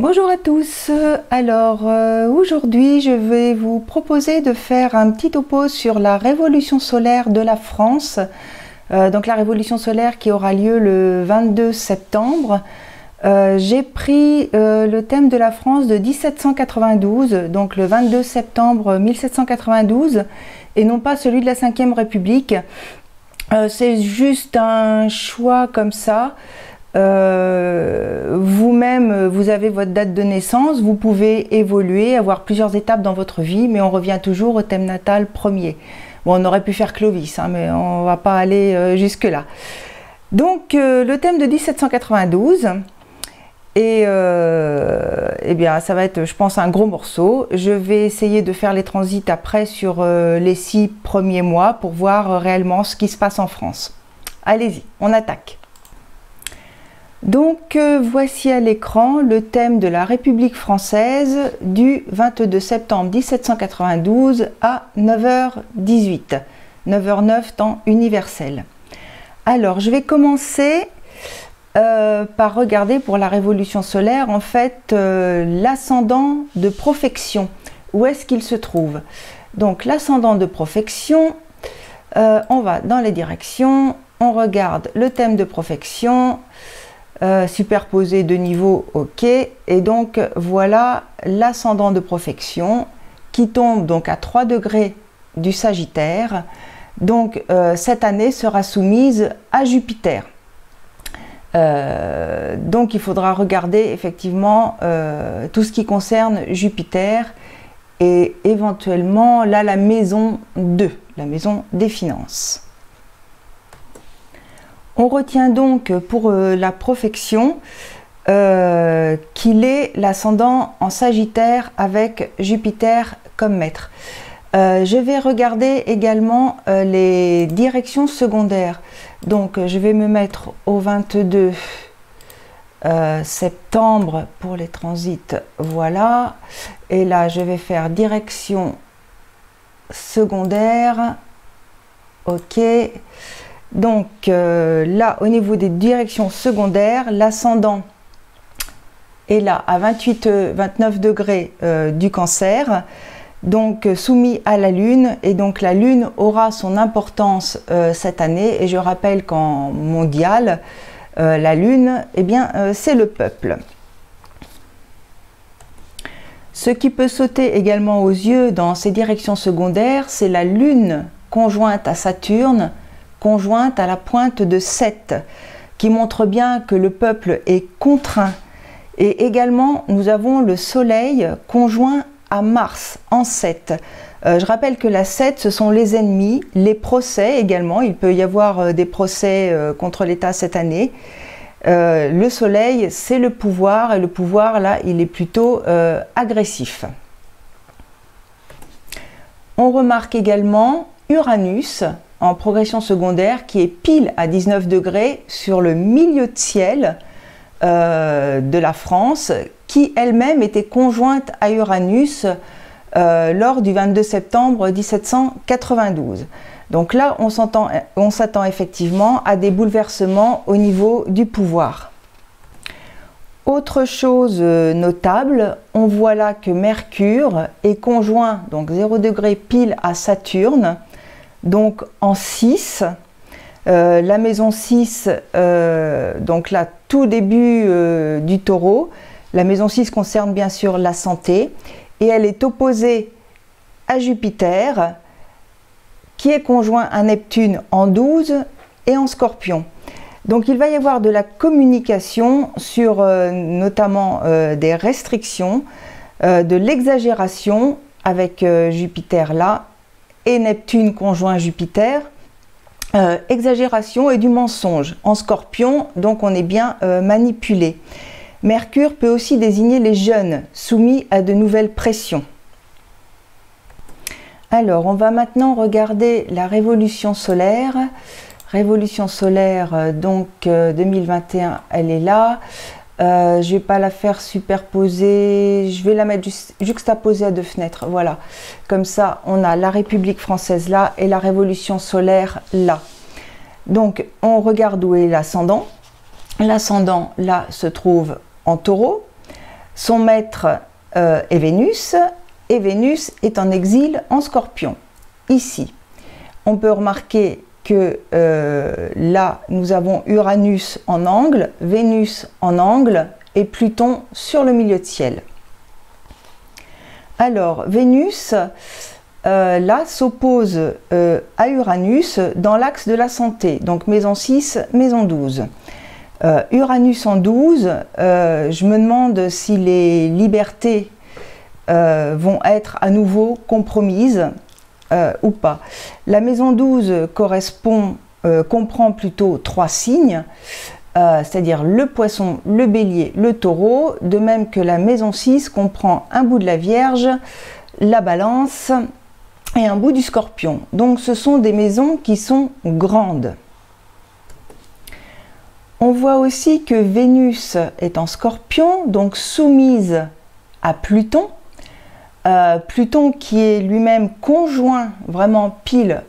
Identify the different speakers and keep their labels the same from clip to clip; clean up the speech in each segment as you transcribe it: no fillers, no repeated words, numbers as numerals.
Speaker 1: Bonjour à tous. Alors aujourd'hui je vais vous proposer de faire un petit topo sur la révolution solaire de la France. Donc la révolution solaire qui aura lieu le 22 septembre. J'ai pris le thème de la France de 1792, donc le 22 septembre 1792, et non pas celui de la 5e République. C'est juste un choix comme ça. Vous-même, vous avez votre date de naissance, vous pouvez évoluer, avoir plusieurs étapes dans votre vie, mais on revient toujours au thème natal premier. Bon, on aurait pu faire Clovis, hein, mais on ne va pas aller jusque-là. Donc, le thème de 1792, et eh bien, ça va être, je pense, un gros morceau. Je vais essayer de faire les transits après sur les 6 premiers mois pour voir réellement ce qui se passe en France. Allez-y, on attaque. Donc voici à l'écran le thème de la République française du 22 septembre 1792 à 9h18, 9h09 temps universel. Alors je vais commencer par regarder pour la révolution solaire en fait l'ascendant de profection. Où est-ce qu'il se trouve? Donc l'ascendant de profection, on va dans les directions, on regarde le thème de profection. Superposé de niveaux, ok, et donc voilà l'ascendant de profection qui tombe donc à 3 degrés du Sagittaire. Donc cette année sera soumise à Jupiter. Donc il faudra regarder effectivement tout ce qui concerne Jupiter et éventuellement là la maison 2, la maison des finances. On retient donc pour la profection qu'il est l'ascendant en Sagittaire avec Jupiter comme maître. Je vais regarder également les directions secondaires. Donc je vais me mettre au 22 septembre pour les transits, voilà. Et là je vais faire direction secondaire, ok. Donc là, au niveau des directions secondaires, l'ascendant est là à 29 degrés du Cancer, donc soumis à la Lune. Et donc la Lune aura son importance cette année. Et je rappelle qu'en mondial, la Lune, eh bien, c'est le peuple. Ce qui peut sauter également aux yeux dans ces directions secondaires, c'est la Lune conjointe à Saturne, conjointe à la pointe de 7, qui montre bien que le peuple est contraint. Et également, nous avons le Soleil conjoint à Mars en 7. Je rappelle que la 7, ce sont les ennemis, les procès également. Il peut y avoir des procès contre l'État cette année. Le Soleil, c'est le pouvoir, et le pouvoir, là, il est plutôt agressif. On remarque également Uranus, en progression secondaire, qui est pile à 19 degrés sur le milieu de ciel de la France, qui elle-même était conjointe à Uranus lors du 22 septembre 1792. Donc là, on s'attend effectivement à des bouleversements au niveau du pouvoir. Autre chose notable, on voit là que Mercure est conjoint, donc 0 degré pile à Saturne, donc en 6, la maison 6, donc là tout début du Taureau, la maison 6 concerne bien sûr la santé, et elle est opposée à Jupiter, qui est conjoint à Neptune en 12 et en Scorpion. Donc il va y avoir de la communication sur notamment des restrictions, de l'exagération avec Jupiter là, et Neptune conjoint Jupiter, exagération et du mensonge. En Scorpion, donc on est bien manipulé. Mercure peut aussi désigner les jeunes soumis à de nouvelles pressions. Alors, on va maintenant regarder la révolution solaire. Révolution solaire, donc 2021, elle est là. Je ne vais pas la faire superposer, je vais la mettre juxtaposée à 2 fenêtres, voilà. Comme ça, on a la République française là et la Révolution solaire là. Donc, on regarde où est l'ascendant. L'ascendant là se trouve en Taureau. son maître est Vénus, et Vénus est en exil en Scorpion, ici. On peut remarquer que là, nous avons Uranus en angle, Vénus en angle et Pluton sur le milieu de ciel. Alors, Vénus, là, s'oppose à Uranus dans l'axe de la santé, donc maison 6, maison 12. Uranus en 12, je me demande si les libertés vont être à nouveau compromises ou pas. La maison 12 comprend plutôt 3 signes, c'est-à-dire le poisson, le bélier, le taureau, de même que la maison 6 comprend un bout de la Vierge, la balance et un bout du scorpion. Donc ce sont des maisons qui sont grandes. On voit aussi que Vénus est en scorpion, donc soumise à Pluton. Pluton qui est lui-même conjoint vraiment pile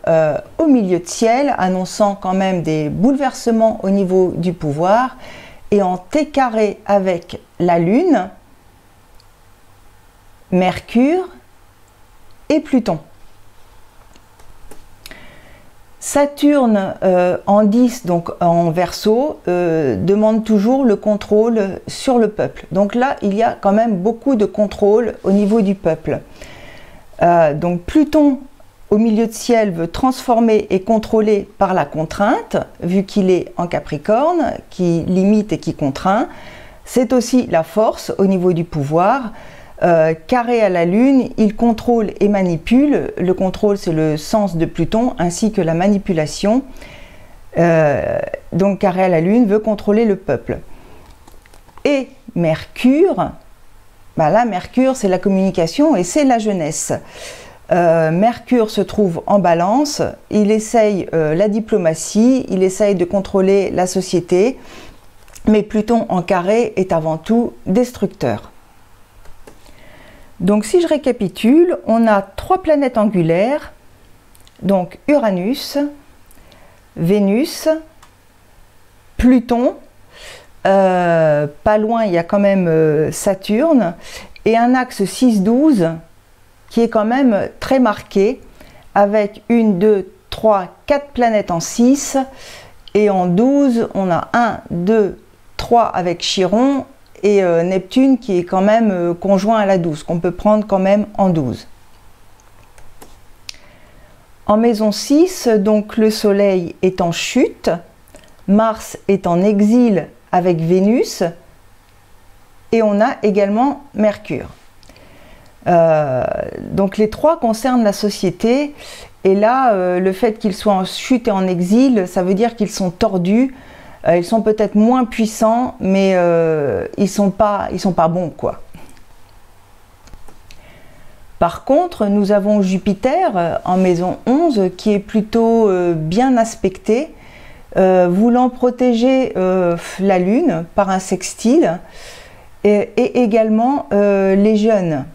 Speaker 1: au milieu de ciel, annonçant quand même des bouleversements au niveau du pouvoir, et en T carré avec la Lune, Mercure et Pluton. Saturne en 10, donc en Verseau, demande toujours le contrôle sur le peuple. Donc là, il y a quand même beaucoup de contrôle au niveau du peuple. Donc Pluton, au milieu de ciel, veut transformer et contrôler par la contrainte, vu qu'il est en Capricorne, qui limite et qui contraint. C'est aussi la force au niveau du pouvoir. Carré à la Lune, il contrôle et manipule. Le contrôle, c'est le sens de Pluton, ainsi que la manipulation. Donc carré à la Lune veut contrôler le peuple. Et Mercure, bah là, Mercure, c'est la communication et c'est la jeunesse. Mercure se trouve en balance, il essaye la diplomatie, il essaye de contrôler la société, mais Pluton en carré est avant tout destructeur. Donc si je récapitule, on a 3 planètes angulaires, donc Uranus, Vénus, Pluton, pas loin il y a quand même Saturne, et un axe 6-12 qui est quand même très marqué, avec 1, 2, 3, 4 planètes en 6, et en 12 on a 1, 2, 3 avec Chiron, et Neptune qui est quand même conjoint à la 12, qu'on peut prendre quand même en 12. En maison 6, donc le Soleil est en chute, Mars est en exil avec Vénus, et on a également Mercure. Donc les 3 concernent la société, et là, le fait qu'ils soient en chute et en exil, ça veut dire qu'ils sont tordus. Ils sont peut-être moins puissants, mais ils sont pas bons, quoi. Par contre, nous avons Jupiter en maison 11 qui est plutôt bien aspecté, voulant protéger la Lune par un sextile, et également les jeunes,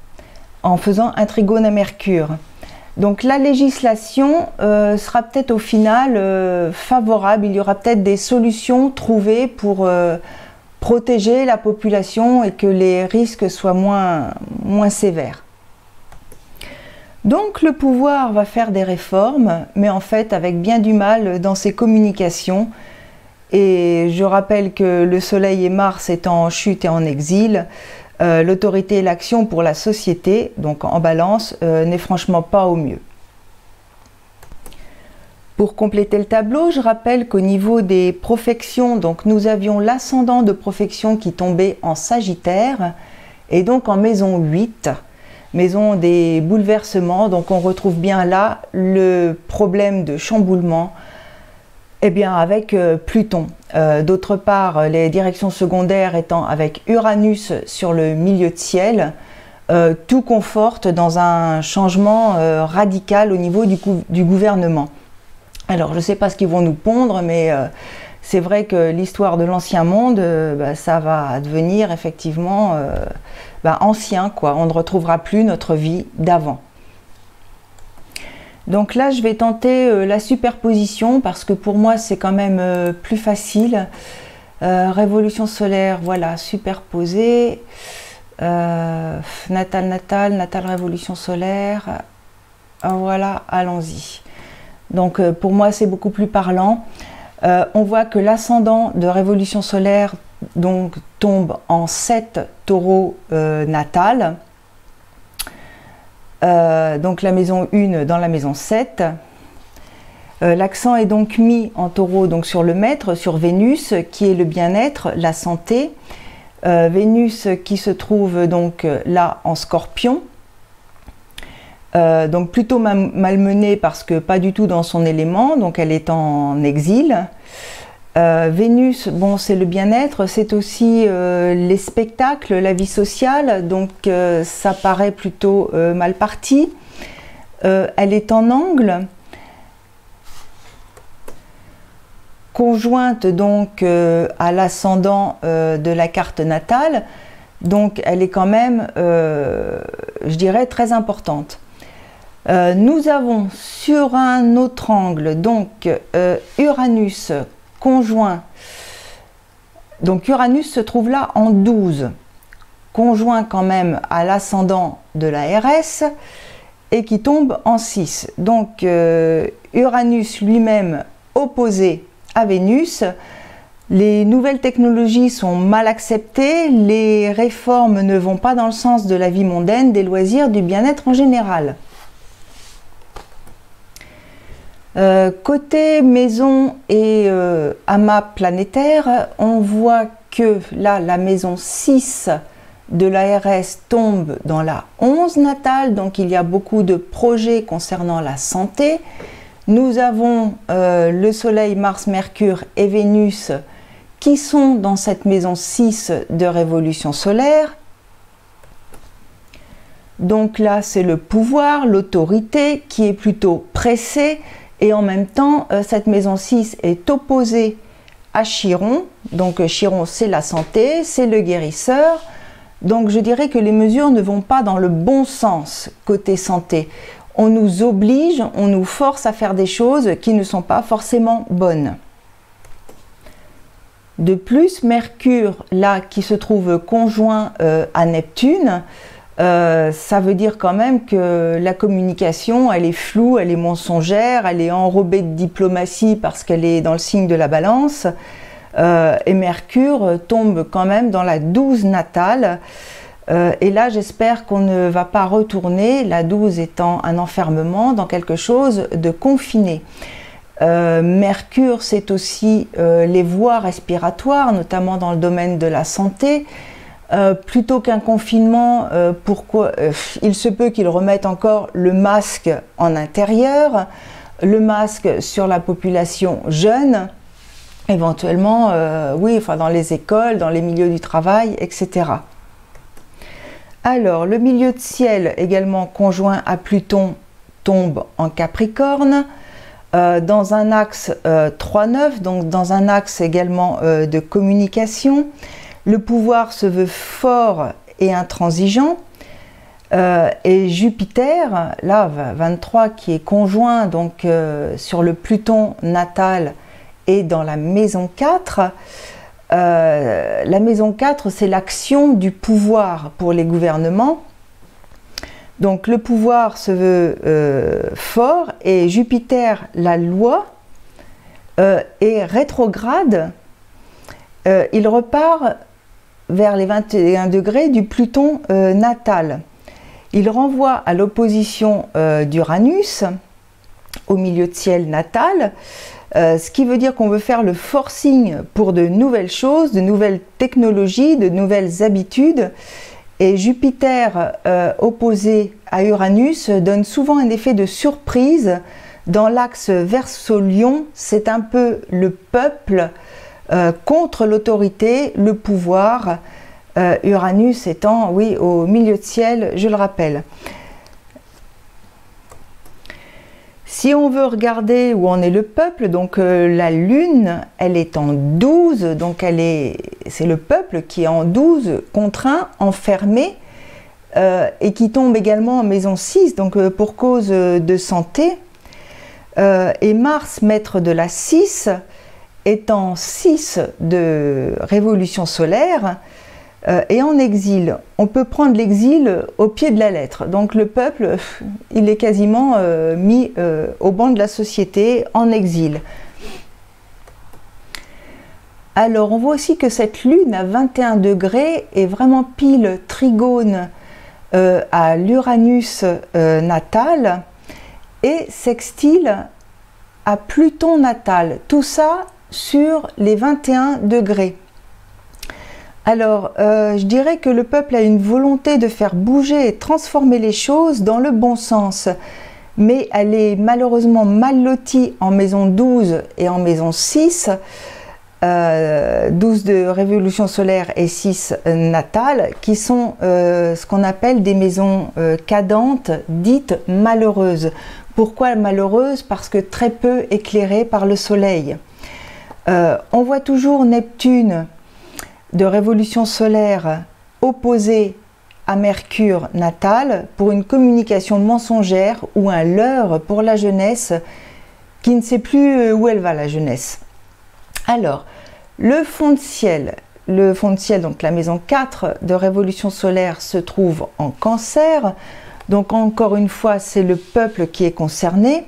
Speaker 1: en faisant un trigone à Mercure. Donc la législation sera peut-être au final favorable, il y aura peut-être des solutions trouvées pour protéger la population et que les risques soient moins sévères. Donc le pouvoir va faire des réformes, mais en fait avec bien du mal dans ses communications. Et je rappelle que le Soleil et Mars étant en chute et en exil, l'autorité et l'action pour la société, donc en balance, n'est franchement pas au mieux. Pour compléter le tableau, je rappelle qu'au niveau des profections, donc nous avions l'ascendant de profection qui tombait en Sagittaire, et donc en maison 8, maison des bouleversements, donc on retrouve bien là le problème de chamboulement, eh bien avec Pluton. D'autre part, les directions secondaires étant avec Uranus sur le milieu de ciel, tout conforte dans un changement radical au niveau du gouvernement. Alors je ne sais pas ce qu'ils vont nous pondre, mais c'est vrai que l'histoire de l'ancien monde, ça va devenir effectivement ancien, quoi. On ne retrouvera plus notre vie d'avant. Donc là, je vais tenter la superposition parce que pour moi, c'est quand même plus facile. Révolution solaire, voilà, superposée. natal, révolution solaire. Voilà, allons-y. Donc pour moi c'est beaucoup plus parlant. On voit que l'ascendant de révolution solaire donc tombe en 7 taureau natal. Donc la maison 1 dans la maison 7. L'accent est donc mis en taureau donc sur le maître, sur Vénus, qui est le bien-être, la santé. Vénus qui se trouve donc là en Scorpion. Donc plutôt malmenée parce que pas du tout dans son élément, donc elle est en exil. Vénus, bon, c'est le bien-être, c'est aussi les spectacles, la vie sociale, donc ça paraît plutôt mal parti. Elle est en angle, conjointe donc à l'ascendant de la carte natale, donc elle est quand même, je dirais, très importante. Nous avons sur un autre angle donc Uranus conjoint, donc Uranus se trouve là en 12, conjoint quand même à l'ascendant de la RS et qui tombe en 6. Donc Uranus lui-même opposé à Vénus. Les nouvelles technologies sont mal acceptées, les réformes ne vont pas dans le sens de la vie mondaine, des loisirs, du bien-être en général. Côté maison et amas planétaire, on voit que là, la maison 6 de l'ARS tombe dans la 11 natale, donc il y a beaucoup de projets concernant la santé. Nous avons le Soleil, Mars, Mercure et Vénus qui sont dans cette maison 6 de révolution solaire. Donc là, c'est le pouvoir, l'autorité qui est plutôt pressée. Et en même temps, cette maison 6 est opposée à Chiron. Donc Chiron, c'est la santé, c'est le guérisseur. Donc je dirais que les mesures ne vont pas dans le bon sens côté santé. On nous oblige, on nous force à faire des choses qui ne sont pas forcément bonnes. De plus, Mercure, là, qui se trouve conjoint à Neptune, ça veut dire quand même que la communication, elle est floue, elle est mensongère, elle est enrobée de diplomatie parce qu'elle est dans le signe de la Balance. Et Mercure tombe quand même dans la 12 natale. Et là, j'espère qu'on ne va pas retourner, la 12 étant un enfermement, dans quelque chose de confiné. Mercure, c'est aussi les voies respiratoires, notamment dans le domaine de la santé. Plutôt qu'un confinement, il se peut qu'ils remettent encore le masque en intérieur, le masque sur la population jeune, éventuellement, oui, enfin dans les écoles, dans les milieux du travail, etc. Alors, le milieu de ciel, également conjoint à Pluton, tombe en Capricorne, dans un axe 3-9, donc dans un axe également de communication. Le pouvoir se veut fort et intransigeant. Et Jupiter, là, 23, qui est conjoint donc, sur le Pluton natal et dans la maison 4. La maison 4, c'est l'action du pouvoir pour les gouvernements. Donc le pouvoir se veut fort et Jupiter, la loi, est rétrograde. Il repart vers les 21 degrés du Pluton natal. Il renvoie à l'opposition d'Uranus au milieu de ciel natal, ce qui veut dire qu'on veut faire le forcing pour de nouvelles choses, de nouvelles technologies, de nouvelles habitudes. Et Jupiter opposé à Uranus donne souvent un effet de surprise. Dans l'axe Verseau-Lion, c'est un peu le peuple contre l'autorité, le pouvoir, Uranus étant, oui, au milieu de ciel, je le rappelle. Si on veut regarder où en est le peuple, donc la Lune, elle est en 12, donc c'est le peuple qui est en 12, contraint, enfermé, et qui tombe également en maison 6, donc pour cause de santé. Et Mars, maître de la 6, est en 6 de révolution solaire, et en exil. On peut prendre l'exil au pied de la lettre. Donc le peuple, il est quasiment mis au banc de la société, en exil. Alors on voit aussi que cette lune à 21 degrés est vraiment pile trigone à l'Uranus natal et sextile à Pluton natal. Tout ça sur les 21 degrés. Alors, je dirais que le peuple a une volonté de faire bouger et transformer les choses dans le bon sens. Mais elle est malheureusement mal lotie en maison 12 et en maison 6. 12 de révolution solaire et 6 natale, qui sont ce qu'on appelle des maisons cadentes, dites malheureuses. Pourquoi malheureuses? Parce que très peu éclairées par le soleil. On voit toujours Neptune de révolution solaire opposé à Mercure natal pour une communication mensongère ou un leurre pour la jeunesse qui ne sait plus où elle va, la jeunesse. Alors, le fond de ciel, donc la maison 4 de révolution solaire se trouve en Cancer. Donc encore une fois, c'est le peuple qui est concerné.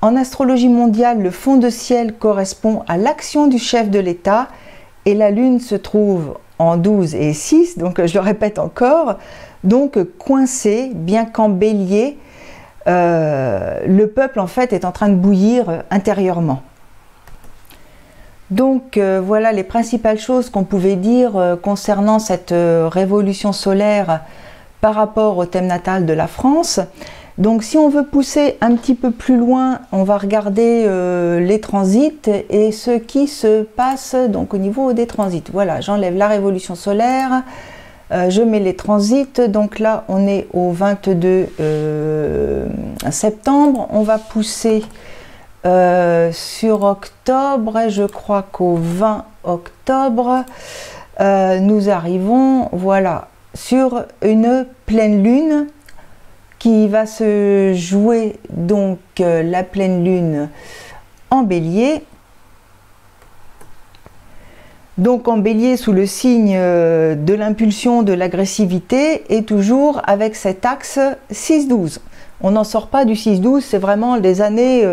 Speaker 1: En astrologie mondiale, le fond de ciel correspond à l'action du chef de l'État et la Lune se trouve en 12 et 6, donc je le répète encore, donc coincé, bien qu'en bélier, le peuple en fait est en train de bouillir intérieurement. Donc voilà les principales choses qu'on pouvait dire concernant cette révolution solaire par rapport au thème natal de la France. Donc si on veut pousser un petit peu plus loin, on va regarder les transits et ce qui se passe donc au niveau des transits. Voilà, j'enlève la révolution solaire, je mets les transits. Donc là on est au 22 septembre, on va pousser sur octobre, et je crois qu'au 20 octobre, nous arrivons, voilà, sur une pleine lune qui va se jouer, donc la pleine lune en bélier. Donc en bélier sous le signe de l'impulsion, de l'agressivité, et toujours avec cet axe 6-12. On n'en sort pas du 6-12, c'est vraiment des années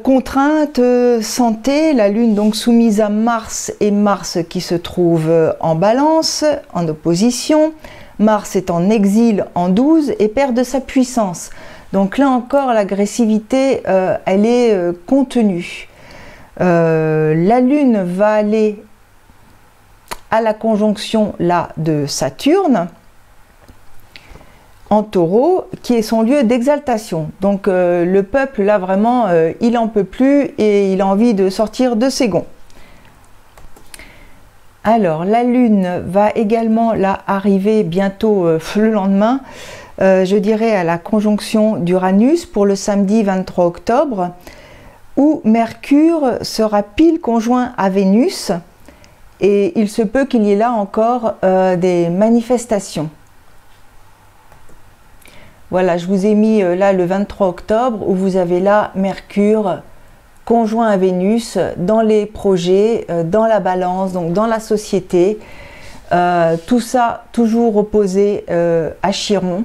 Speaker 1: contraintes, santé, la Lune donc soumise à Mars, et Mars qui se trouve en balance, en opposition. Mars est en exil en 12 et perd de sa puissance. Donc là encore, l'agressivité, elle est contenue. La Lune va aller à la conjonction là de Saturne en Taureau, qui est son lieu d'exaltation. Donc le peuple là vraiment il en peut plus et il a envie de sortir de ses gonds. Alors la Lune va également là arriver bientôt le lendemain, je dirais à la conjonction d'Uranus pour le samedi 23 octobre, où Mercure sera pile conjoint à Vénus, et il se peut qu'il y ait là encore des manifestations. Voilà, je vous ai mis là le 23 octobre où vous avez là Mercure conjoint à Vénus dans les projets, dans la balance, donc dans la société. Tout ça toujours opposé à Chiron.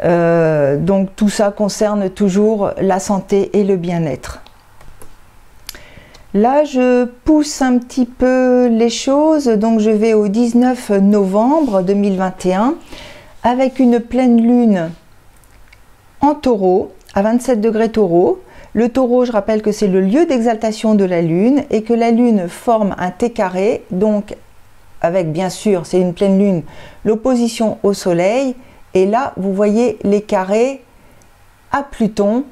Speaker 1: Donc tout ça concerne toujours la santé et le bien-être. Là, je pousse un petit peu les choses, donc je vais au 19 novembre 2021 avec une pleine lune en Taureau, à 27 degrés Taureau. Le Taureau, je rappelle que c'est le lieu d'exaltation de la Lune et que la Lune forme un T carré, donc avec bien sûr, c'est une pleine lune, l'opposition au Soleil. Et là, vous voyez les carrés à Pluton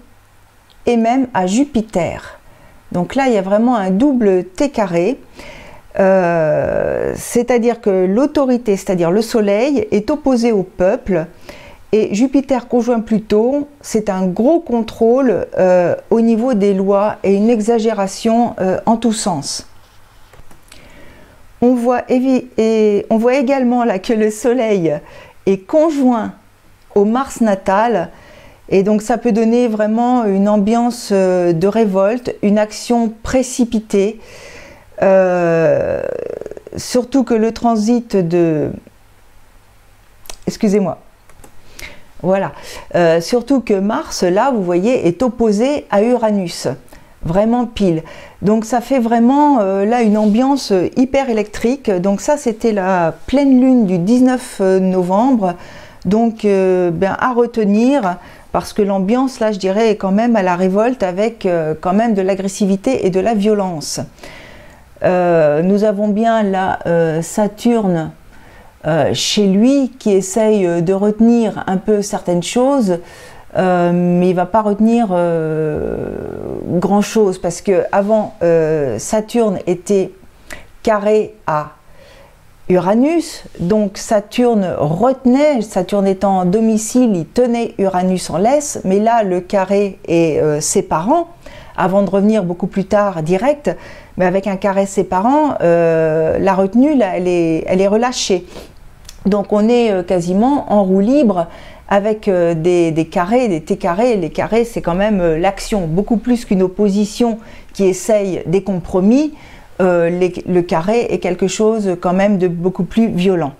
Speaker 1: et même à Jupiter. Donc là, il y a vraiment un double T carré. C'est-à-dire que l'autorité, c'est-à-dire le Soleil, est opposé au peuple. Et Jupiter conjoint Pluton, c'est un gros contrôle au niveau des lois et une exagération en tous sens. On voit également là que le Soleil est conjoint au Mars natal, et donc ça peut donner vraiment une ambiance de révolte, une action précipitée. Surtout que le transit de... Excusez-moi. Voilà. Surtout que Mars, là, vous voyez, est opposé à Uranus. Vraiment pile. Donc ça fait vraiment là une ambiance hyper électrique. Donc ça, c'était la pleine lune du 19 novembre. Donc à retenir, parce que l'ambiance, là, je dirais, est quand même à la révolte avec quand même de l'agressivité et de la violence. Nous avons bien là Saturne chez lui qui essaye de retenir un peu certaines choses, mais il ne va pas retenir grand chose, parce que avant Saturne était carré à Uranus, donc Saturne retenait, Saturne étant en domicile, il tenait Uranus en laisse, mais là le carré est séparant, avant de revenir beaucoup plus tard direct, mais avec un carré séparant, la retenue là, elle est relâchée. Donc on est quasiment en roue libre avec des carrés, des T carrés. Les carrés, c'est quand même l'action, beaucoup plus qu'une opposition qui essaye des compromis. Le carré est quelque chose quand même de beaucoup plus violent.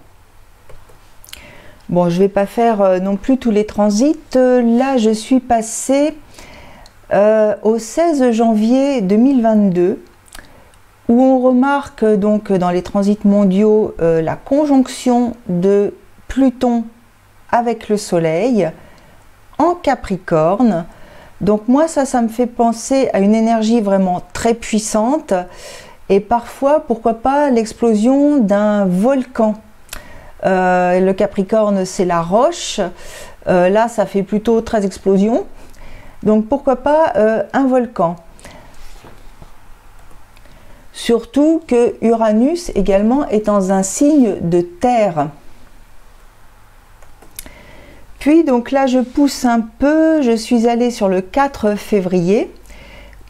Speaker 1: Bon, je ne vais pas faire non plus tous les transits. Là, je suis passée au 16 janvier 2022, où on remarque donc dans les transits mondiaux la conjonction de Pluton avec le Soleil en Capricorne. Donc moi, ça me fait penser à une énergie vraiment très puissante, et parfois, pourquoi pas, l'explosion d'un volcan. Le Capricorne, c'est la roche. Là, ça fait plutôt très explosion. Donc pourquoi pas un volcan. Surtout que Uranus également est dans un signe de terre. Puis donc là je pousse un peu, je suis allée sur le 4 février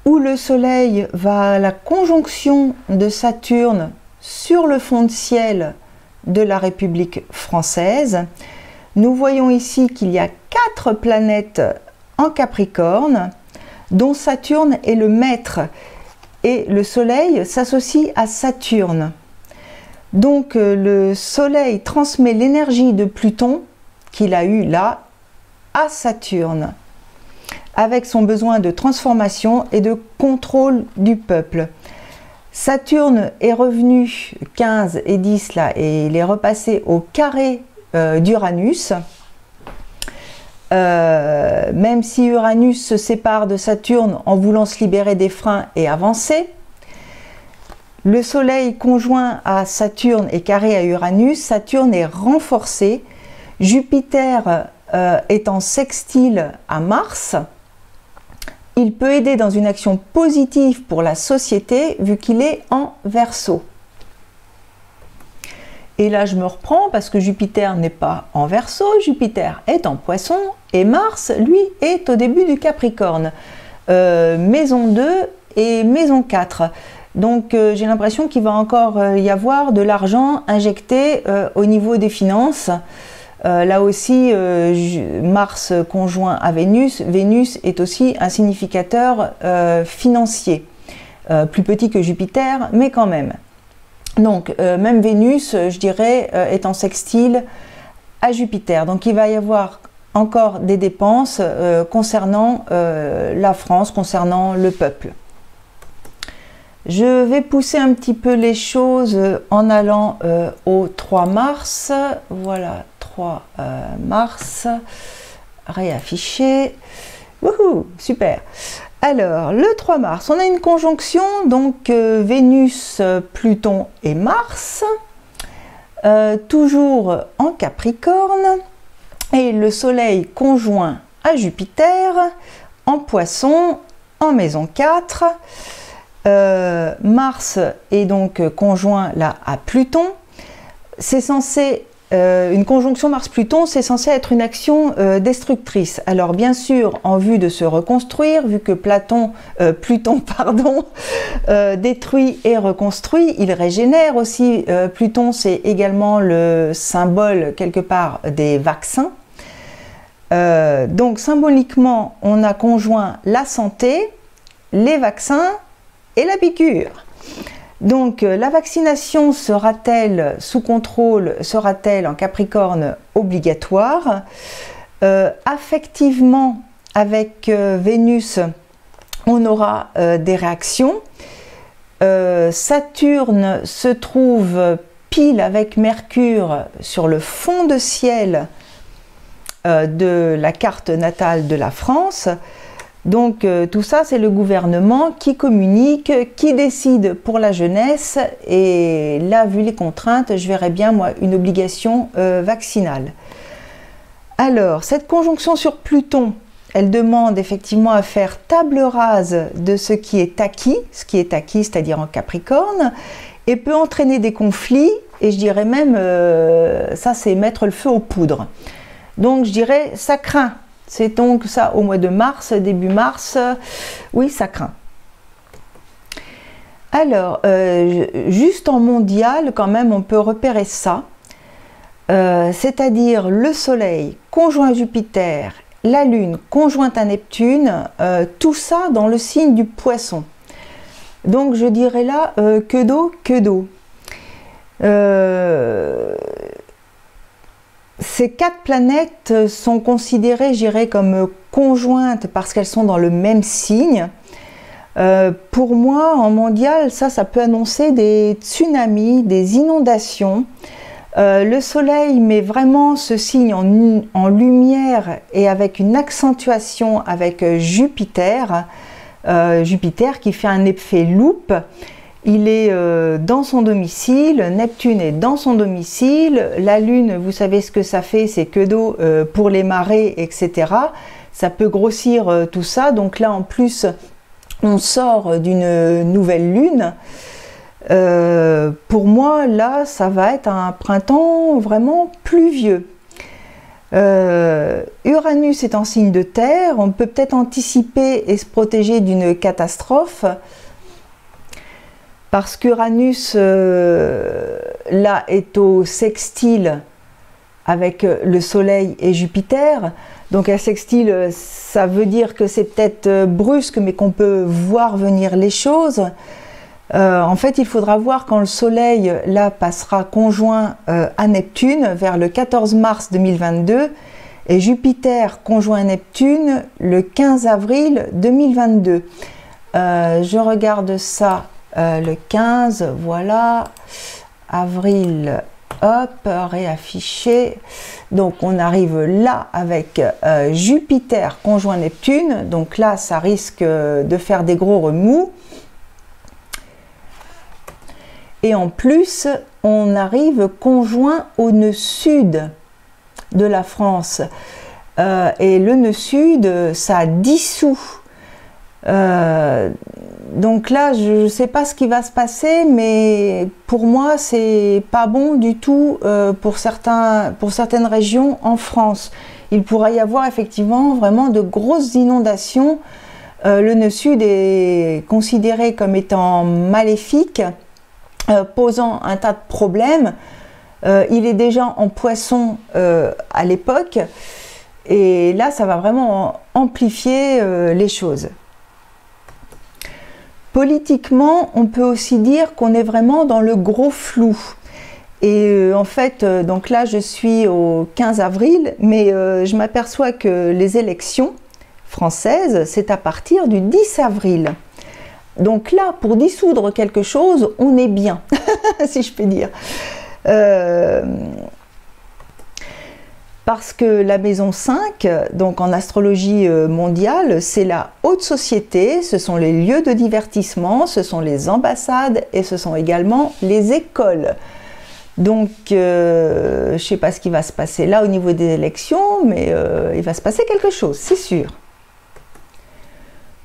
Speaker 1: où le Soleil va à la conjonction de Saturne sur le fond de ciel de la République française. Nous voyons ici qu'il y a 4 planètes en Capricorne, dont Saturne est le maître, et le Soleil s'associe à Saturne. Donc le Soleil transmet l'énergie de Pluton qu'il a eu là à Saturne, avec son besoin de transformation et de contrôle du peuple. Saturne est revenu 15 et 10 là, et il est repassé au carré d'Uranus. Même si Uranus se sépare de Saturne en voulant se libérer des freins et avancer, le Soleil conjoint à Saturne et carré à Uranus, Saturne est renforcé, Jupiter est en sextile à Mars. Il peut aider dans une action positive pour la société vu qu'il est en Verseau. Et là je me reprends parce que Jupiter n'est pas en Verseau, Jupiter est en Poisson et Mars lui est au début du Capricorne, maison 2 et maison 4. Donc j'ai l'impression qu'il va encore y avoir de l'argent injecté au niveau des finances. Là aussi, Mars conjoint à Vénus, Vénus est aussi un significateur financier, plus petit que Jupiter, mais quand même. Donc même Vénus, je dirais, est en sextile à Jupiter. Donc il va y avoir encore des dépenses concernant la France, concernant le peuple. Je vais pousser un petit peu les choses en allant au 3 mars. Voilà, 3 mars, réaffiché. Wouhou, super. Alors, le 3 mars, on a une conjonction, donc Vénus, Pluton et Mars, toujours en Capricorne, et le Soleil conjoint à Jupiter, en Poisson, en maison 4. Mars est donc conjoint là à Pluton. C'est censé, une conjonction Mars-Pluton, c'est censé être une action destructrice. Alors bien sûr, en vue de se reconstruire, vu que Pluton pardon, détruit et reconstruit, il régénère aussi. Pluton, c'est également le symbole quelque part des vaccins. Donc symboliquement, on a conjoint la santé, les vaccins et la piqûre. Donc la vaccination sera-t-elle sous contrôle, sera-t-elle en Capricorne obligatoire? Affectivement, avec Vénus, on aura des réactions. Saturne se trouve pile avec Mercure sur le fond de ciel de la carte natale de la France. Donc tout ça, c'est le gouvernement qui communique, qui décide pour la jeunesse. Et là, vu les contraintes, je verrais bien, moi, une obligation vaccinale. Alors, cette conjonction sur Pluton, elle demande effectivement à faire table rase de ce qui est acquis, c'est-à-dire en Capricorne, et peut entraîner des conflits, et je dirais même, ça c'est mettre le feu aux poudres. Donc je dirais, ça craint. C'est donc ça au mois de mars, début mars, oui, ça craint. Alors, juste en mondial, quand même, on peut repérer ça, c'est-à-dire le Soleil conjoint à Jupiter, la Lune conjointe à Neptune, tout ça dans le signe du Poisson. Donc je dirais là, que d'eau, que d'eau. Ces 4 planètes sont considérées, je dirais, comme conjointes parce qu'elles sont dans le même signe. Pour moi, en mondial, ça peut annoncer des tsunamis, des inondations. Le Soleil met vraiment ce signe en lumière et avec une accentuation avec Jupiter. Jupiter qui fait un effet loupe. Il est dans son domicile, Neptune est dans son domicile, la Lune, vous savez ce que ça fait, c'est que d'eau pour les marées, etc. Ça peut grossir tout ça, donc là en plus, on sort d'une nouvelle Lune. Pour moi, là, ça va être un printemps vraiment pluvieux. Uranus est en signe de terre, on peut peut-être anticiper et se protéger d'une catastrophe. Parce qu'Uranus, là, est au sextile avec le Soleil et Jupiter. Donc un sextile, ça veut dire que c'est peut-être brusque, mais qu'on peut voir venir les choses. En fait, il faudra voir quand le Soleil, là, passera conjoint à Neptune vers le 14 mars 2022 et Jupiter conjoint à Neptune le 15 avril 2022. Je regarde ça. Le 15, voilà, avril, hop, réaffiché. Donc on arrive là avec Jupiter conjoint Neptune. Donc là, ça risque de faire des gros remous. Et en plus, on arrive conjoint au nœud sud de la France. Et le nœud sud, ça dissout. Donc là, je ne sais pas ce qui va se passer, mais pour moi, c'est pas bon du tout pour certaines régions en France. Il pourrait y avoir effectivement vraiment de grosses inondations. Le nœud sud est considéré comme étant maléfique, posant un tas de problèmes. Il est déjà en Poisson à l'époque, et là, ça va vraiment amplifier les choses. Politiquement, on peut aussi dire qu'on est vraiment dans le gros flou. Et en fait, donc là, je suis au 15 avril, mais je m'aperçois que les élections françaises, c'est à partir du 10 avril. Donc là, pour dissoudre quelque chose, on est bien, si je puis dire. Parce que la maison 5, donc en astrologie mondiale, c'est la haute société, ce sont les lieux de divertissement, ce sont les ambassades et ce sont également les écoles. Donc, je ne sais pas ce qui va se passer là au niveau des élections, mais il va se passer quelque chose, c'est sûr.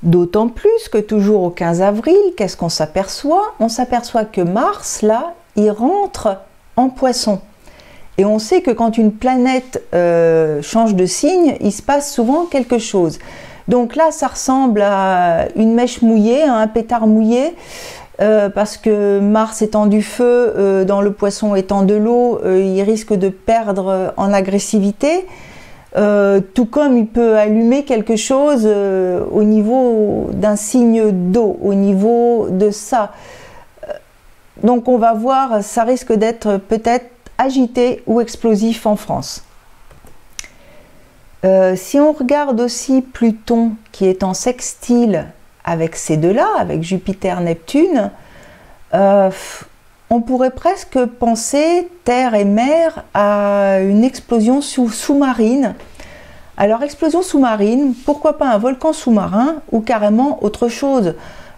Speaker 1: D'autant plus que toujours au 15 avril, qu'est-ce qu'on s'aperçoit? On s'aperçoit que Mars, là, il rentre en Poisson. Et on sait que quand une planète change de signe, il se passe souvent quelque chose. Donc là, ça ressemble à une mèche mouillée, à un pétard mouillé, parce que Mars étant du feu, dans le Poisson étant de l'eau, il risque de perdre en agressivité. Tout comme il peut allumer quelque chose au niveau d'un signe d'eau, au niveau de ça. Donc on va voir, ça risque d'être peut-être agité ou explosif en France. Si on regarde aussi Pluton qui est en sextile avec ces deux-là, avec Jupiter, Neptune, on pourrait presque penser terre et mer à une explosion sous-marine. Alors explosion sous-marine, pourquoi pas un volcan sous-marin ou carrément autre chose.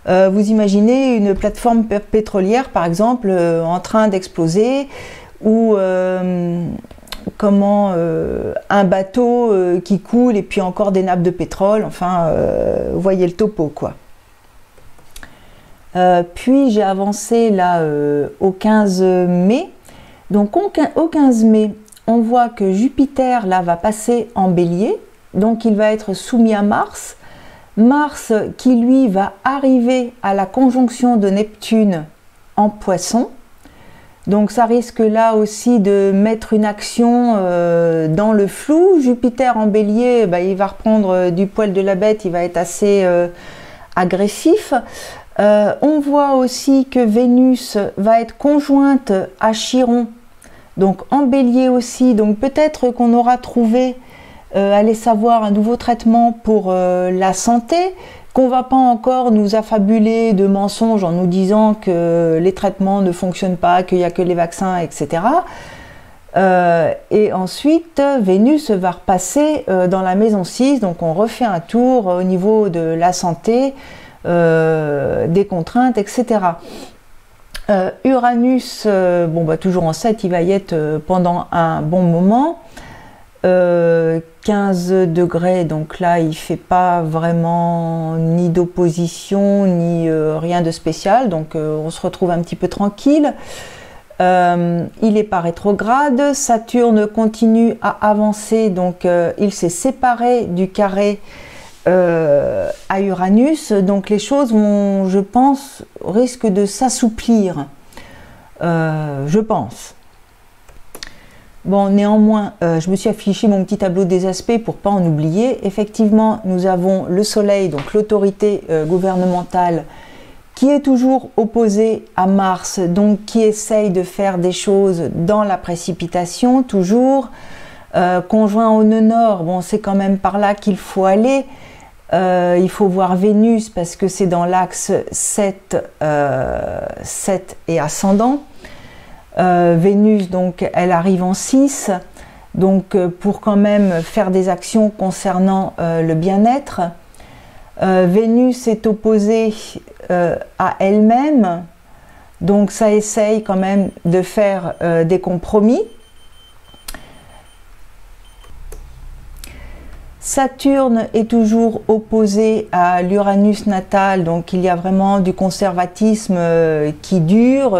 Speaker 1: Vous imaginez une plateforme pétrolière par exemple en train d'exploser ou un bateau qui coule et puis encore des nappes de pétrole, enfin vous voyez le topo quoi. Puis j'ai avancé là au 15 mai. Donc au 15 mai, on voit que Jupiter là va passer en Bélier, donc il va être soumis à Mars. Mars qui lui va arriver à la conjonction de Neptune en Poisson. Donc ça risque là aussi de mettre une action dans le flou. Jupiter en Bélier, il va reprendre du poil de la bête, il va être assez agressif. On voit aussi que Vénus va être conjointe à Chiron, donc en Bélier aussi, donc peut-être qu'on aura trouvé, allez savoir, un nouveau traitement pour la santé, qu'on ne va pas encore nous affabuler de mensonges en nous disant que les traitements ne fonctionnent pas, qu'il n'y a que les vaccins, etc. Et ensuite, Vénus va repasser dans la maison 6, donc on refait un tour au niveau de la santé, des contraintes, etc. Uranus, toujours en 7, il va y être pendant un bon moment. 15 degrés, donc là il ne fait pas vraiment ni d'opposition ni rien de spécial, donc on se retrouve un petit peu tranquille. Il est pas rétrograde, Saturne continue à avancer, donc il s'est séparé du carré à Uranus, donc les choses vont, je pense, risquent de s'assouplir, je pense. Bon, néanmoins, je me suis affiché mon petit tableau des aspects pour pas en oublier. Effectivement, nous avons le Soleil, donc l'autorité gouvernementale, qui est toujours opposé à Mars, donc qui essaye de faire des choses dans la précipitation, toujours. Conjoint au nœud nord, bon, c'est quand même par là qu'il faut aller. Il faut voir Vénus parce que c'est dans l'axe 7 et ascendant. Vénus, donc, elle arrive en 6, donc pour quand même faire des actions concernant le bien-être. Vénus est opposée à elle-même, donc ça essaye quand même de faire des compromis. Saturne est toujours opposé à l'Uranus natal, donc il y a vraiment du conservatisme qui dure,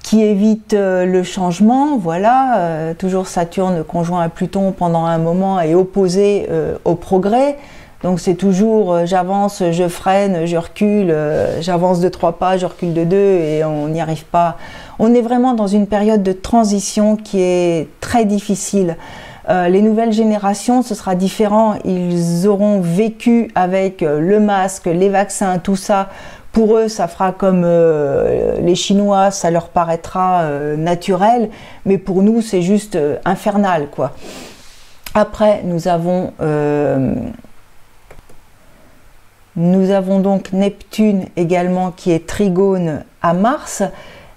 Speaker 1: qui évite le changement, voilà, toujours Saturne conjoint à Pluton pendant un moment est opposé au progrès, donc c'est toujours j'avance, je freine, je recule, j'avance de 3 pas, je recule de 2 et on n'y arrive pas. On est vraiment dans une période de transition qui est très difficile. Les nouvelles générations, ce sera différent, ils auront vécu avec le masque, les vaccins, tout ça. Pour eux, ça fera comme les Chinois, ça leur paraîtra naturel, mais pour nous, c'est juste infernal, quoi. Après, nous avons donc Neptune également qui est trigone à Mars.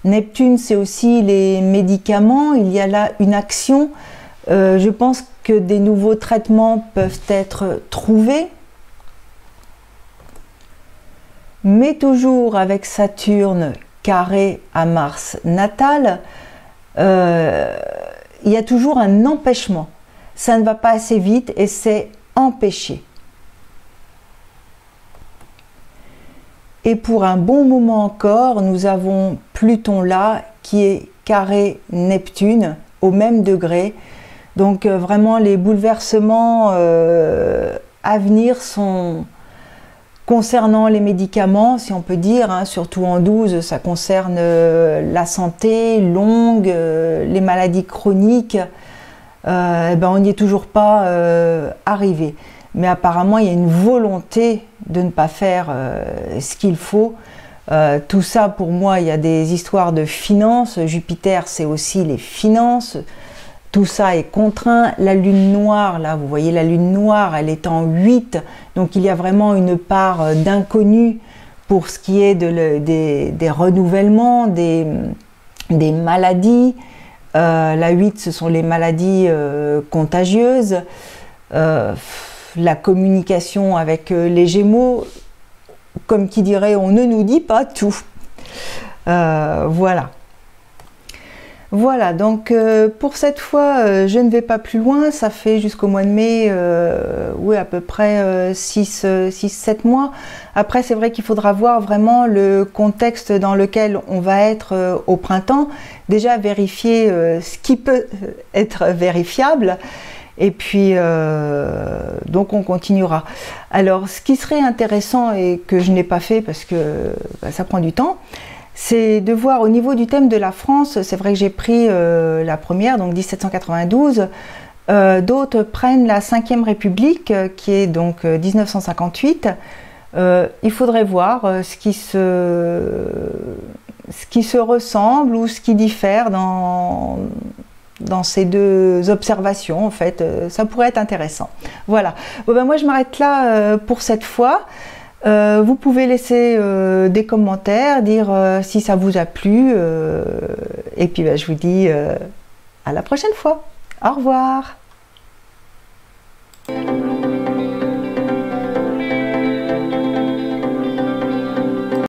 Speaker 1: Neptune, c'est aussi les médicaments, il y a là une action. Je pense que des nouveaux traitements peuvent être trouvés, mais toujours avec Saturne carré à Mars natal, il y a toujours un empêchement. Ça ne va pas assez vite et c'est empêché. Et pour un bon moment encore, nous avons Pluton là qui est carré Neptune au même degré. Donc vraiment les bouleversements à venir sont concernant les médicaments, si on peut dire, hein, surtout en 12, ça concerne la santé longue, les maladies chroniques, on n'y est toujours pas arrivé. Mais apparemment, il y a une volonté de ne pas faire ce qu'il faut Tout ça, pour moi, il y a des histoires de finances. Jupiter, c'est aussi les finances. Tout ça est contraint. La lune noire, là, vous voyez, la lune noire, elle est en 8. Donc, il y a vraiment une part d'inconnu pour ce qui est des renouvellements, des maladies. La 8, ce sont les maladies contagieuses. La communication avec les Gémeaux, comme qui dirait, on ne nous dit pas tout. Voilà. Voilà, donc pour cette fois, je ne vais pas plus loin. Ça fait jusqu'au mois de mai, oui, à peu près 6-7 mois. Après, c'est vrai qu'il faudra voir vraiment le contexte dans lequel on va être au printemps. Déjà, vérifier ce qui peut être vérifiable. Et puis, donc on continuera. Alors, ce qui serait intéressant et que je n'ai pas fait parce que ça prend du temps, c'est de voir au niveau du thème de la France. C'est vrai que j'ai pris la première, donc 1792. D'autres prennent la 5e République, qui est donc 1958. Il faudrait voir ce qui se ressemble ou ce qui diffère dans ces deux observations. En fait, ça pourrait être intéressant. Voilà. Bon, ben moi, je m'arrête là pour cette fois. Vous pouvez laisser des commentaires, dire si ça vous a plu. Et puis, ben, je vous dis à la prochaine fois. Au revoir.